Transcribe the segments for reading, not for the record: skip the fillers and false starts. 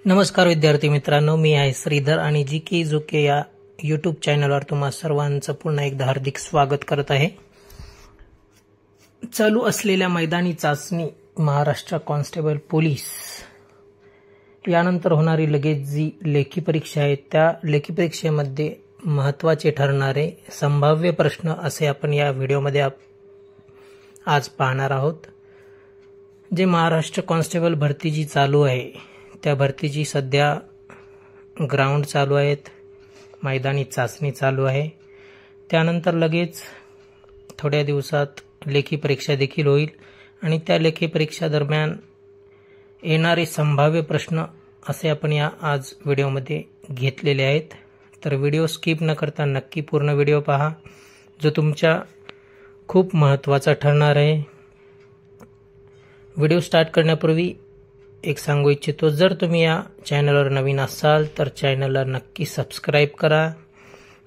नमस्कार विद्यार्थी मित्रांनो, मी आहे श्रीधर आणि जी के जुके या यूट्यूब चॅनलवर तुम्हा सर्वांचं पुन्हा एकदा हार्दिक स्वागत करत आहे। चालू असलेल्या मैदानी चाचणी महाराष्ट्र कॉन्स्टेबल पोलीस यानंतर होणारी लगेच जी लेखी परीक्षा आहे त्या लेखी परीक्षेमध्ये महत्त्वाचे ठरणारे संभाव्य प्रश्न असे आपण या व्हिडिओमध्ये आज पाहणार आहोत। जे महाराष्ट्र कॉन्स्टेबल भरती जी चालू आहे त्या भरतीची सध्या ग्राउंड चालू आहेत, मैदानी चाचणी चालू आहे। त्यानंतर लगेच थोड्या दिवसात लेखी परीक्षा देखील होईल आणि त्या लेखी परीक्षा दरम्यान येणारे संभाव्य प्रश्न असे आपण या आज व्हिडिओमध्ये घेतलेले आहेत। तर व्हिडिओ स्किप न करता नक्की पूर्ण व्हिडिओ पहा, जो तुमच्या खूप महत्त्वाचा ठरणार आहे। व्हिडिओ स्टार्ट करण्यापूर्वी एक सांगू इच्छितो, जर तुम्ही या चॅनलवर नवीन असाल तर चॅनलला नक्की सबस्क्राइब करा,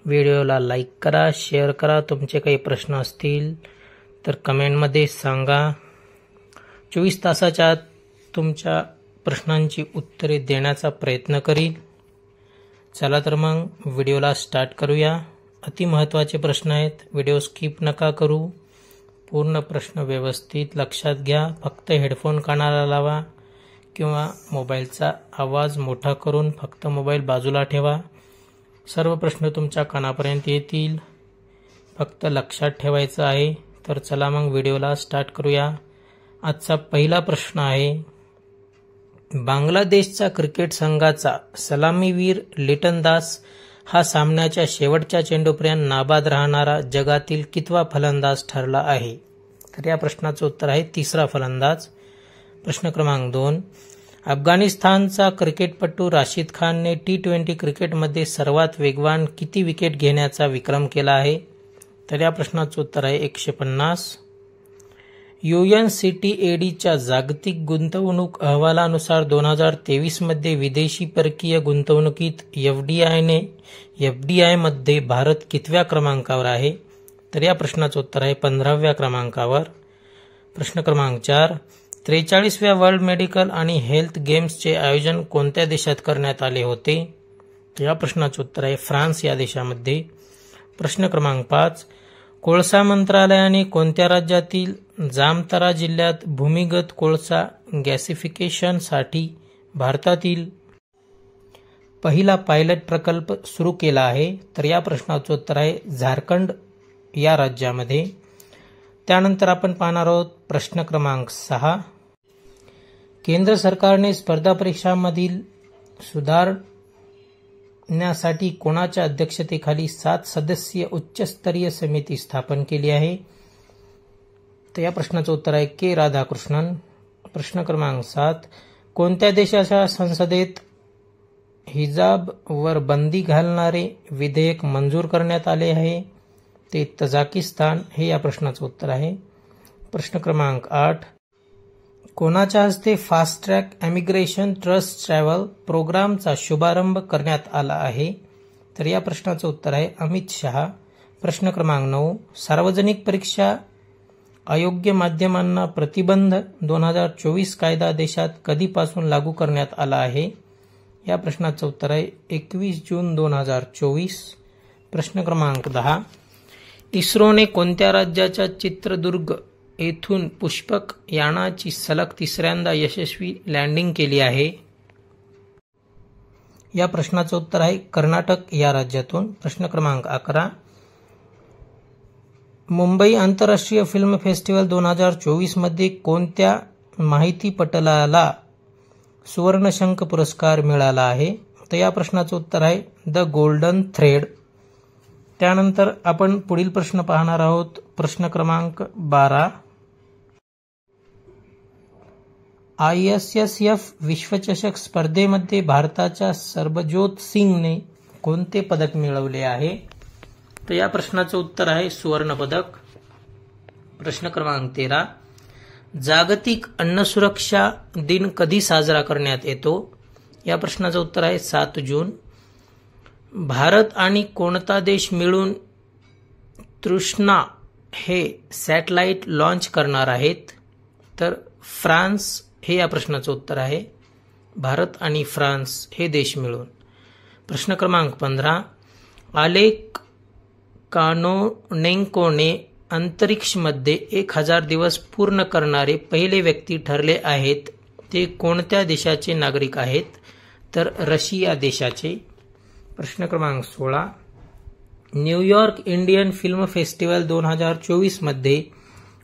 व्हिडिओला लाईक करा, शेअर करा। तुमचे काही प्रश्न असतील तर कमेंटमध्ये सांगा। 24 तासाच्या आत तुमच्या प्रश्नांची उत्तरे देण्याचा प्रयत्न करीन। चला तर मग व्हिडिओला स्टार्ट करूया। अति महत्त्वाचे प्रश्न आहेत, व्हिडिओ स्किप नका करू, पूर्ण प्रश्न व्यवस्थित लक्षात घ्या। फक्त हेडफोन कानाला लावा किंवा मोबाईलचा आवाज मोठा करून फक्त मोबाईल बाजूला ठेवा। सर्व प्रश्न तुमच्या कानापर्यंत येतील, फक्त लक्षात ठेवायचं आहे। तर चला मग व्हिडिओला स्टार्ट करूया। आजचा पहिला प्रश्न आहे, बांगलादेशचा क्रिकेट संघाचा सलामीवीर लिटन दास हा सामन्याच्या शेवटच्या चेंडूपर्यंत नाबाद राहणारा जगातील कितवा फलंदाज ठरला आहे? तर या प्रश्नाचं उत्तर आहे तिसरा फलंदाज। प्रश्न क्रमांक 2, अफगाणिस्तानचा क्रिकेटपटू राशिद खानने T20 क्रिकेटमध्ये सर्वात वेगवान किती विकेट घेण्याचा विक्रम केला आहे? तर या प्रश्नाचं उत्तर आहे 150। UNCTADच्या जागतिक गुंतवणूक अहवालानुसार 2023 मध्ये विदेशी परकीय गुंतवणुकीत FDI मध्ये भारत कितव्या क्रमांकावर आहे? तर या प्रश्नाचं उत्तर आहे 15व्या क्रमांकावर। प्रश्न क्रमांक 4, 43व्या वर्ल्ड मेडिकल आणि हेल्थ गेम्सचे आयोजन कोणत्या देशात करण्यात आले होते? या प्रश्नाचं उत्तर आहे फ्रान्स या देशामध्ये। प्रश्न क्रमांक 5, कोळसा मंत्रालयाने कोणत्या राज्यातील जामतारा जिल्ह्यात भूमिगत कोळसा गॅसिफिकेशनसाठी भारतातील पहिला पायलट प्रकल्प सुरू केला आहे? तर या प्रश्नाचं उत्तर आहे झारखंड या राज्यामध्ये। त्यानंतर आपण पाहणार आहोत प्रश्न क्रमांक 6, केंद्र सरकारने स्पर्धा परीक्षांमधील सुधारण्यासाठी कोणाच्या अध्यक्षतेखाली 7 सदस्यीय उच्चस्तरीय समिती स्थापन केली आहे? तर या प्रश्नाचं उत्तर आहे के राधाकृष्णन। प्रश्न क्रमांक 7, कोणत्या देशाच्या संसदेत हिजाबवर बंदी घालणारे विधेयक मंजूर करण्यात आले आहे? ते तजाकिस्तान हे या प्रश्नाचं उत्तर आहे। प्रश्न क्रमांक 8, कोणाच्या हस्ते fast track immigration trust travel प्रोग्रामचा शुभारंभ करण्यात आला आहे? तर या प्रश्नाचं उत्तर आहे अमित शहा। प्रश्न क्रमांक 9, सार्वजनिक परीक्षा अयोग्य माध्यमांना प्रतिबंध 2024 कायदा देशात कधीपासून लागू करण्यात आला आहे? या प्रश्नाचं उत्तर आहे 21 जून 2024। प्रश्न क्रमांक 10, इस्रोने कोणत्या राज्याच्या चित्रदुर्ग येथून पुष्पक यानाची सलग तिसऱ्यांदा यशस्वी लँडिंग केली आहे? या प्रश्नाचं उत्तर आहे कर्नाटक या राज्यातून। प्रश्न क्रमांक 11, मुंबई आंतरराष्ट्रीय फिल्म फेस्टिवल 2024 मध्ये कोणत्या माहितीपटलाला सुवर्णशंख पुरस्कार मिळाला आहे? तर या प्रश्नाचं उत्तर आहे द गोल्डन थ्रेड। त्यानंतर आपण पुढील प्रश्न पाहणार आहोत। प्रश्न क्रमांक 12, ISSF विश्वचषक स्पर्धेमध्ये भारताच्या सरबजोत सिंगने कोणते पदक मिळवले आहे? तर या प्रश्नाचं उत्तर आहे सुवर्ण पदक। प्रश्न क्रमांक 13, जागतिक अन्न सुरक्षा दिन कधी साजरा करण्यात येतो? या प्रश्नाचं उत्तर आहे 7 जून। भारत आणि कोणता देश मिळून तृष्णा हे सॅटेलाइट लॉन्च करणार आहेत? तर फ्रान्स हे या प्रश्नाचं उत्तर आहे। भारत आणि फ्रान्स हे देश मिळून. प्रश्न क्रमांक 15. ओलेग कानोनेन्कोने अंतरिक्षमध्ये 1000 दिवस पूर्ण करणारे पहिले व्यक्ती ठरले आहेत. ते कोणत्या देशाचे नागरिक आहेत? तर रशिया देशाचे. प्रश्न क्रमांक 16. न्यूयॉर्क इंडियन फिल्म फेस्टिवल 2024 मध्ये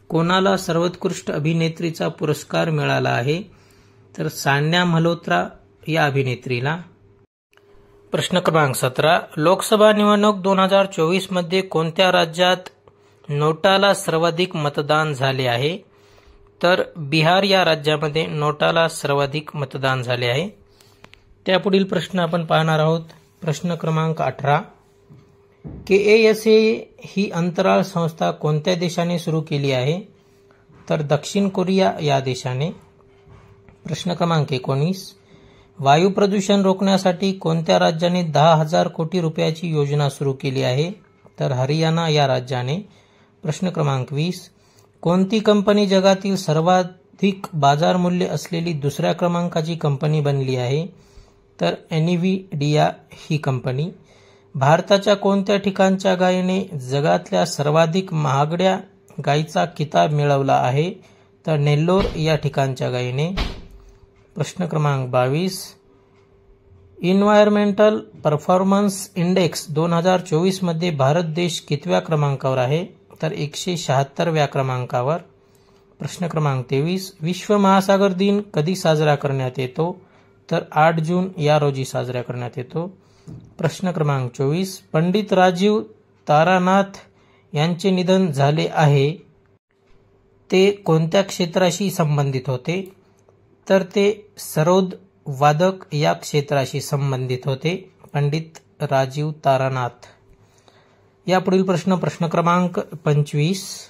कोणाला सर्वोत्कृष्ट अभिनेत्रीचा पुरस्कार मिळाला आहे? तर सान्या मल्होत्रा या अभिनेत्रीला. प्रश्न क्रमांक 17. लोकसभा निवडणूक 2024 मध्ये कोणत्या राज्यात नोटाला सर्वाधिक मतदान झाले आहे? तर बिहार या राज्यामध्ये नोटाला सर्वाधिक मतदान झाले आहे. त्यापुढील प्रश्न आपण पाहणार आहोत. प्रश्न क्रमांक 18. KASA ही अंतराळ संस्था कोणत्या देशाने सुरू केली आहे? तर दक्षिण कोरिया या देशाने. प्रश्न क्रमांक 19. वायू प्रदूषण रोखण्यासाठी कोणत्या राज्याने 10,000 कोटी रुपयाची योजना सुरू केली आहे? तर हरियाणा या राज्याने. प्रश्न क्रमांक 20. कोणती कंपनी जगातील सर्वाधिक बाजार मूल्य असलेली दुसऱ्या क्रमांकाची कंपनी बनली आहे? तर NVIDIA ही कंपनी. भारताच्या कोणत्या ठिकाणच्या गायीने जगातल्या सर्वाधिक महागड्या गायीचा किताब मिळवला आहे? तर नेल्लोर या ठिकाणच्या गायीने. प्रश्न क्रमांक 22. एन्व्हायरमेंटल परफॉर्मन्स इंडेक्स 2024 मध्ये भारत देश कितव्या क्रमांकावर आहे? तर 176व्या क्रमांकावर. प्रश्न क्रमांक 23. विश्व महासागर दिन कधी साजरा करण्यात येतो? तर 8 जून या रोजी साजरा करण्यात येतो. प्रश्न क्रमांक 24. पंडित राजीव तारानाथ यांचे निधन झाले आहे. ते कोणत्या क्षेत्राशी संबंधित होते? तर ते सरोद वादक या क्षेत्राशी संबंधित होते. पंडित राजीव तारानाथ. यापुढील प्रश्न क्रमांक 25.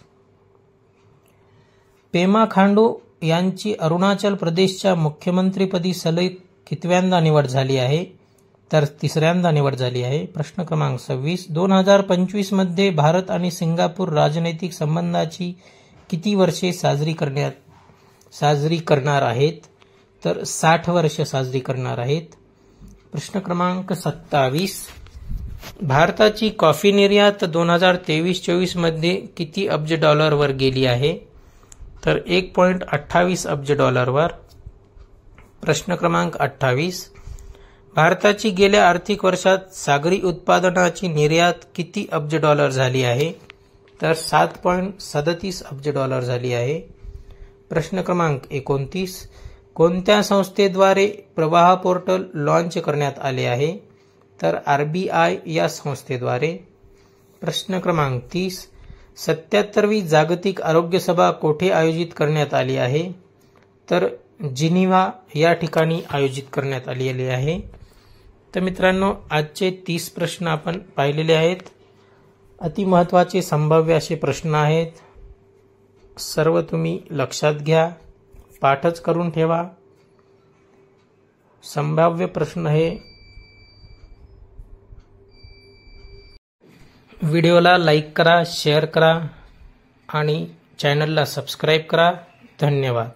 पेमा खांडू यांची अरुणाचल प्रदेशच्या मुख्यमंत्रीपदी सलग कितव्यांदा निवड झाली आहे? तर 3ऱ्यांदा निवड झाली आहे. प्रश्न क्रमांक 26. 2025 मध्ये भारत आणि सिंगापूर राजनैतिक संबंधाची किती वर्षे साजरी करणार आहेत? तर 60 वर्ष साजरी करणार आहेत. प्रश्न क्रमांक 27. भारताची कॉफी निर्यात 2023-24 मध्ये किती अब्ज डॉलरवर गेली आहे? तर 1.28 अब्ज डॉलरवर. प्रश्न क्रमांक 28. भारताची गेल्या आर्थिक वर्षात सागरी उत्पादनाची निर्यात किती अब्ज डॉलर झाली आहे? तर 7.37 अब्ज डॉलर झाली आहे. प्रश्न क्रमांक 29. कोणत्या संस्थेद्वारे प्रवाह पोर्टल लॉन्च करण्यात आले आहे? तर RBI या संस्थेद्वारे. प्रश्न क्रमांक 30. 77वी जागतिक आरोग्य सभा कोठे आयोजित करण्यात आली आहे? तर जिनिव्हा या ठिकाणी आयोजित करण्यात आलेली आहे. तर मित्रांनो, आजचे 30 प्रश्न आपण पाहिलेले आहेत. अतिमहत्त्वाचे संभाव्य असे प्रश्न आहेत. सर्व तुम्ही लक्षात घ्या, पाठच करून ठेवा. संभाव्य प्रश्न हे. व्हिडिओला लाईक करा, शेअर करा आणि चॅनलला सबस्क्राईब करा. धन्यवाद.